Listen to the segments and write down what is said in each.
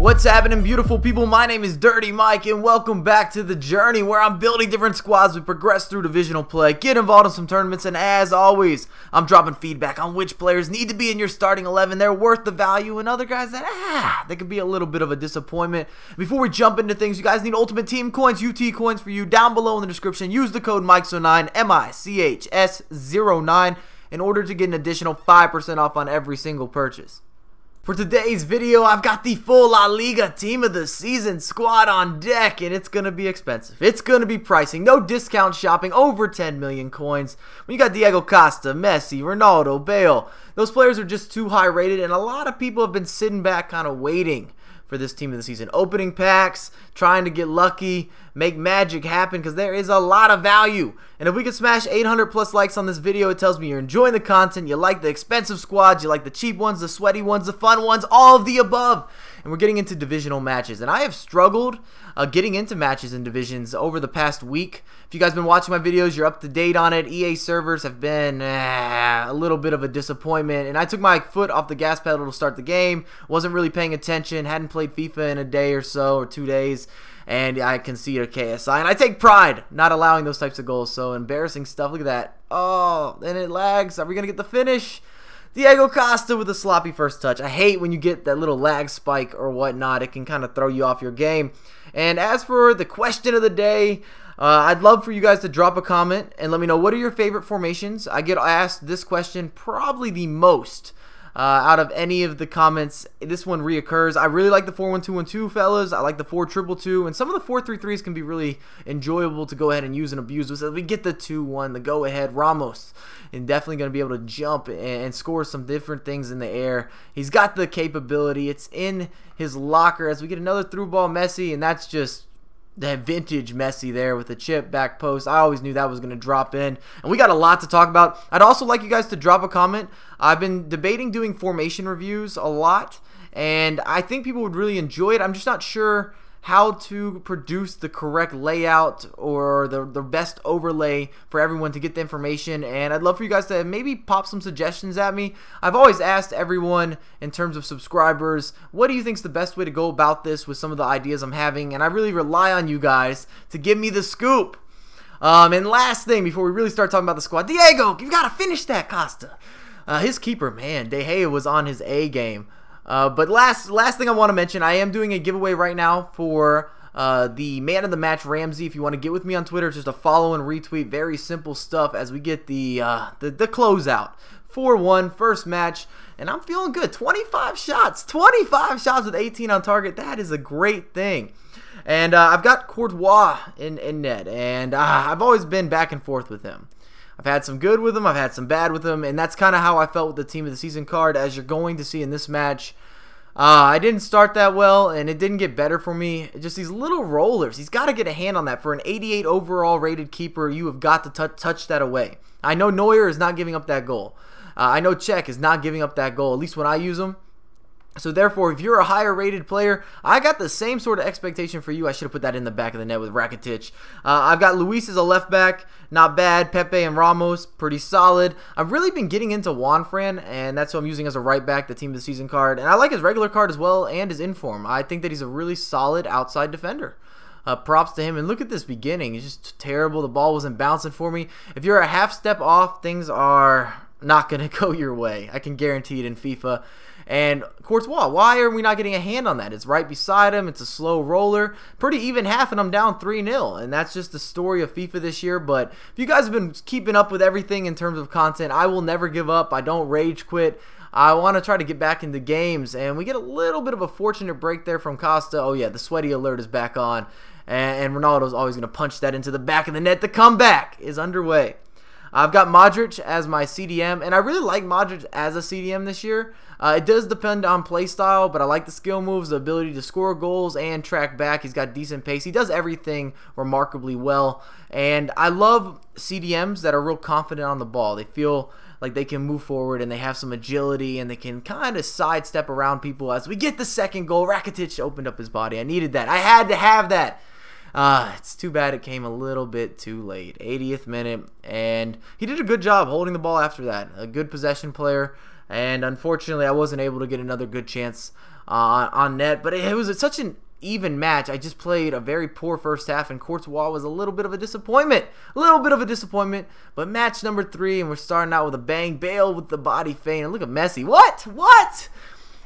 What's happening, beautiful people? My name is Dirty Mike, and welcome back to the journey where I'm building different squads. We progress through divisional play, get involved in some tournaments, and as always, I'm dropping feedback on which players need to be in your starting 11. They're worth the value, and other guys that, they could be a little bit of a disappointment. Before we jump into things, you guys need Ultimate Team coins, UT coins for you down below in the description. Use the code MICHS09, M-I-C-H-S-09, in order to get an additional 5% off on every single purchase. For today's video, I've got the full La Liga Team of the Season squad on deck, and it's going to be expensive. It's going to be pricing. No discount shopping, over 10 million coins. When you got Diego Costa, Messi, Ronaldo, Bale, those players are just too high rated, and a lot of people have been sitting back kind of waiting for this Team of the Season. Opening packs, trying to get lucky, make magic happen, because there is a lot of value. And if we could smash 800 plus likes on this video, it tells me you're enjoying the content, you like the expensive squads, you like the cheap ones, the sweaty ones, the fun ones, all of the above. And we're getting into divisional matches, and I have struggled getting into matches in divisions over the past week. If you guys have been watching my videos, you're up to date on it. EA servers have been a little bit of a disappointment, and I took my foot off the gas pedal to start the game. Wasn't really paying attention, hadn't played FIFA in a day or so, or 2 days, and I conceded a KSI, and I take pride not allowing those types of goals. So embarrassing stuff. Look at that. Oh, and it lags. Are we going to get the finish? Diego Costa with a sloppy first touch. I hate when you get that little lag spike or whatnot. It can kind of throw you off your game. And as for the question of the day, I'd love for you guys to drop a comment and let me know, what are your favorite formations? I get asked this question probably the most out of any of the comments. This one reoccurs. I really like the 4-1-2-1-2, fellas. I like the 4-2-2-2, and some of the 4-3-3s can be really enjoyable to go ahead and use and abuse. So we get the 2-1, the go-ahead. Ramos, and definitely going to be able to jump and score some different things in the air. He's got the capability. It's in his locker as we get another through ball. Messi, and that's just that vintage Messi there with the chip back post. I always knew that was going to drop in. And we got a lot to talk about. I'd also like you guys to drop a comment. I've been debating doing formation reviews a lot, and I think people would really enjoy it. I'm just not sure how to produce the correct layout or the best overlay for everyone to get the information, and I'd love for you guys to maybe pop some suggestions at me. I've always asked everyone in terms of subscribers, what do you think is the best way to go about this with some of the ideas I'm having, and I really rely on you guys to give me the scoop. And last thing before we really start talking about the squad, Diego, you got to finish that, Costa. His keeper, man, De Gea was on his A game. But last thing I want to mention, I am doing a giveaway right now for the Man of the Match Ramsey. If you want to get with me on Twitter, it's just a follow and retweet. Very simple stuff as we get the closeout. 4-1, first match, and I'm feeling good. 25 shots with 18 on target. That is a great thing. And I've got Courtois in net, and I've always been back and forth with him. I've had some good with him, I've had some bad with him, and that's kind of how I felt with the Team of the Season card, as you're going to see in this match. I didn't start that well, and it didn't get better for me. Just these little rollers. He's got to get a hand on that. For an 88 overall rated keeper, you have got to touch that away. I know Neuer is not giving up that goal. I know Czech is not giving up that goal, at least when I use him. So therefore, if you're a higher rated player, I got the same sort of expectation for you. I should have put that in the back of the net with Rakitic. I've got Luis as a left back, not bad. Pepe and Ramos, pretty solid. I've really been getting into Juanfran, and that's who I'm using as a right back, the Team of the Season card. And I like his regular card as well, and his inform. I think that he's a really solid outside defender. Props to him. And look at this beginning. It's just terrible. The ball wasn't bouncing for me. If you're a half step off, things are not going to go your way. I can guarantee it in FIFA. And Courtois, why are we not getting a hand on that? It's right beside him. It's a slow roller. Pretty even half, and I'm down 3-0. And that's just the story of FIFA this year. But if you guys have been keeping up with everything in terms of content, I will never give up. I don't rage quit. I want to try to get back into games. And we get a little bit of a fortunate break there from Costa. Oh, yeah, the sweaty alert is back on. And Ronaldo's always going to punch that into the back of the net. The comeback is underway. I've got Modric as my CDM, and I really like Modric as a CDM this year. It does depend on play style, but I like the skill moves, the ability to score goals and track back. He's got decent pace. He does everything remarkably well, and I love CDMs that are real confident on the ball. They feel like they can move forward, and they have some agility, and they can kind of sidestep around people. As we get the second goal, Rakitic opened up his body. I needed that. I had to have that. It's too bad it came a little bit too late. 80th minute, and he did a good job holding the ball after that. A good possession player, and unfortunately I wasn't able to get another good chance on net. But it was such an even match. I just played a very poor first half, and Courtois was a little bit of a disappointment. But match number 3, and we're starting out with a bang. Bale with the body feint. And look at Messi. What?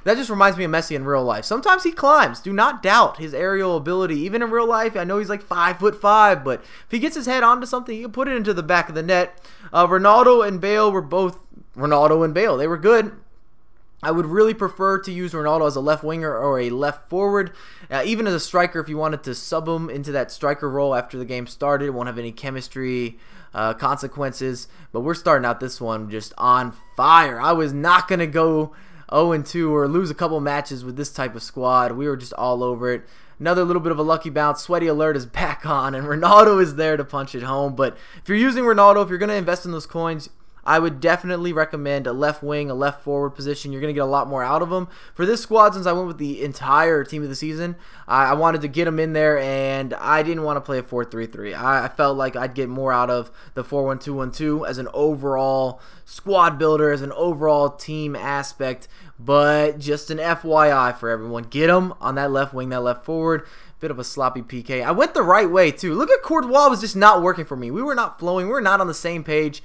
That just reminds me of Messi in real life. Sometimes he climbs. Do not doubt his aerial ability. Even in real life, I know he's like 5'5", but if he gets his head onto something, he can put it into the back of the net. Ronaldo and Bale were both Ronaldo and Bale. They were good. I would really prefer to use Ronaldo as a left winger or a left forward. Even as a striker, if you wanted to sub him into that striker role after the game started, it won't have any chemistry consequences. But we're starting out this one just on fire. I was not going to go 0-2 or lose a couple matches with this type of squad. We were just all over it. Another little bit of a lucky bounce. Sweaty alert is back on, and Ronaldo is there to punch it home. But if you're using Ronaldo, if you're going to invest in those coins, I would definitely recommend a left wing, a left forward position. You're going to get a lot more out of them. For this squad, since I went with the entire team of the season, I wanted to get them in there, and I didn't want to play a 4-3-3. I felt like I'd get more out of the 4-1-2-1-2 as an overall squad builder, as an overall team aspect. But just an FYI for everyone. Get them on that left wing, that left forward. Bit of a sloppy PK. I went the right way, too. Look at Courtois was just not working for me. We were not flowing. We were not on the same page.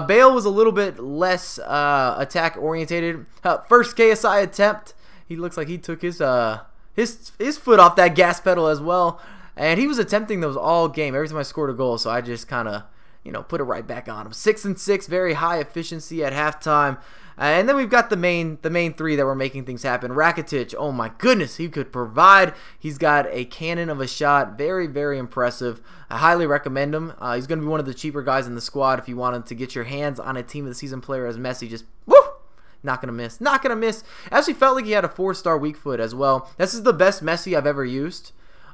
Bale was a little bit less attack-orientated. First KSI attempt. He looks like he took his foot off that gas pedal as well. And he was attempting those all game. Every time I scored a goal, so I just kind of, put it right back on him. 6-6, very high efficiency at halftime. And then we've got the main 3 that were making things happen. Rakitic, oh my goodness, he could provide. He's got a cannon of a shot. Very, very impressive. I highly recommend him. He's going to be one of the cheaper guys in the squad if you wanted to get your hands on a team of the season player as Messi. Just, woo! Not going to miss. Not going to miss. Actually felt like he had a 4-star weak foot as well. This is the best Messi I've ever used.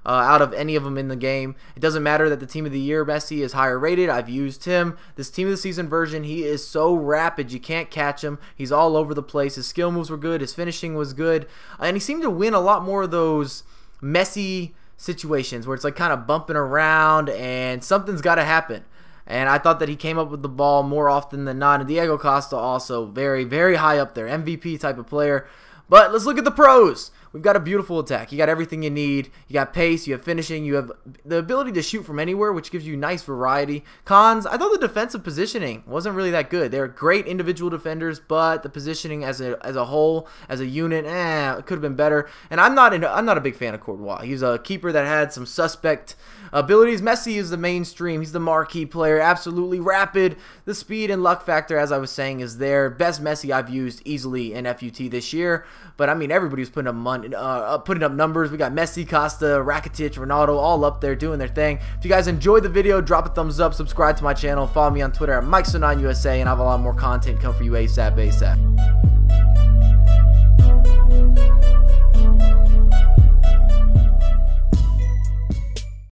Out of any of them in the game. It doesn't matter that the team of the year Messi is higher rated. I've used him. This team of the season version, he is so rapid you can't catch him. He's all over the place. His skill moves were good. His finishing was good. And he seemed to win a lot more of those messy situations where it's like kind of bumping around and something's got to happen. And I thought that he came up with the ball more often than not. And Diego Costa also very, very high up there. MVP type of player. But let's look at the pros. We've got a beautiful attack. You got everything you need. You got pace. You have finishing. You have the ability to shoot from anywhere, which gives you nice variety. Cons, I thought the defensive positioning wasn't really that good. They're great individual defenders, but the positioning as a whole, as a unit, it could have been better. And I'm not a big fan of Courtois. He's a keeper that had some suspect abilities. Messi is the mainstream. He's the marquee player. Absolutely rapid. The speed and luck factor, as I was saying, is there. Best Messi I've used easily in FUT this year. But I mean, everybody's putting up numbers. We got Messi, Costa, Rakitic, Ronaldo, all up there doing their thing. If you guys enjoyed the video, drop a thumbs up, subscribe to my channel, follow me on Twitter at MikeSo9USA, and I have a lot more content come for you ASAP.